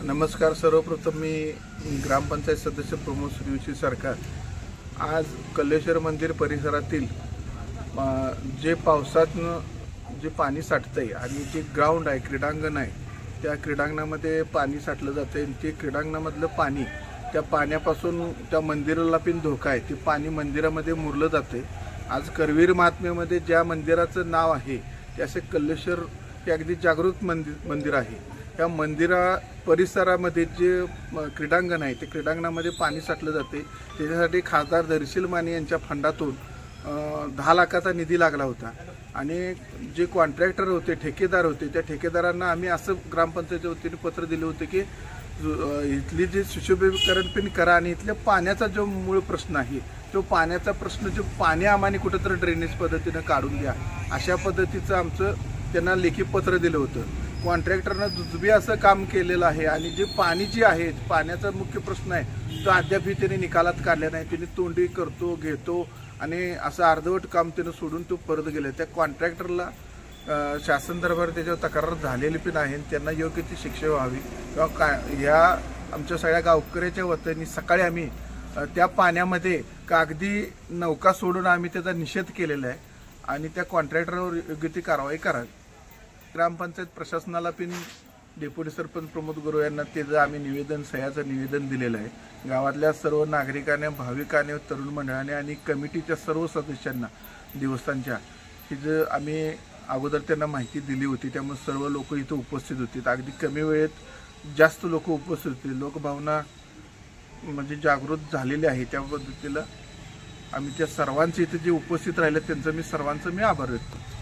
नमस्कार. सर्वप्रथम मी ग्रामपंचायत सदस्य प्रमोद सूर्यवंशी सरकार आज कल्लेश्वर मंदिर परिसरातील जे पावसातनं जे पाणी साठतंय आणि जे ग्राउंड आहे, क्रीडांगण आहे, त्या क्रीडांगणामध्ये पाणी साठलं जातंय. ते क्रीडांगणामधलं पाणी त्या पाण्यापासून त्या मंदिराला पण धोका आहे. ते पाणी मंदिरामध्ये मुरलं जातंय. आज करवीर महात्म्यामध्ये ज्या मंदिराचं नाव आहे ते असे कल्लेश्वर हे अगदी जागृत मंदिर आहे. त्या मंदिरा परिसरामध्ये जे क्रीडांगण आहे ते क्रीडांगणामध्ये पाणी साठलं जाते. त्याच्यासाठी खासदार धैर्यशील माने यांच्या फंडातून 10 लाखाचा निधी लागला होता आणि जे कॉन्ट्रॅक्टर होते, ठेकेदार होते, त्या ठेकेदारांना आम्ही असं ग्रामपंचायतीच्या वतीने पत्र दिले होते की इथली जे सुशोभीकरण पण करा आणि इथल्या पाण्याचा जो मूळ प्रश्न आहे तो पाण्याचा प्रश्न, जो पाणी आम्हाला कुठंतरी ड्रेनेज पद्धतीनं काढून द्या, अशा पद्धतीचं आमचं त्यांना लेखी पत्र दिलं होतं. कॉन्ट्रॅक्टरनं जुजबी असं काम केलेलं आहे आणि जे पाणी जे आहे, पाण्याचा मुख्य प्रश्न आहे तो अद्यापही त्याने निकालात काढला नाही. त्याने तोंडी करतो, घेतो आणि असं अर्धवट काम त्यानं सोडून तो परत गेला. त्या कॉन्ट्रॅक्टरला शासन दरबार त्याच्यावर तक्रार झालेली पण आहे. त्यांना योग्य ती शिक्षा व्हावी किंवा ह्या आमच्या सगळ्या गावकऱ्याच्या वतीने सकाळी आम्ही त्या पाण्यामध्ये कागदी नौका सोडून आम्ही त्याचा निषेध केलेला आहे आणि त्या कॉन्ट्रॅक्टरवर योग्य ती कारवाई करावी. ग्रामपंचायत प्रशासनाला पण डेप्युटी सरपंच प्रमोद गुरु यांना त्याचं आम्ही सह्याचं निवेदन दिलेलं आहे. गावातल्या सर्व नागरिकांनी, भाविकांनी, तरुण मंडळाने आणि कमिटीच्या सर्व सदस्यांना देवस्थानच्या हिचं आम्ही अगोदर त्यांना माहिती दिली होती. त्यामुळे सर्व लोक इथं उपस्थित होते. अगदी कमी वेळेत जास्त लोक उपस्थित होते. लोकभावना म्हणजे जागृत झालेली आहे. त्या पद्धतीला आम्ही त्या सर्वांचे इथे जे उपस्थित राहिले त्यांचं मी सर्वांचं आभार व्यक्त करतो.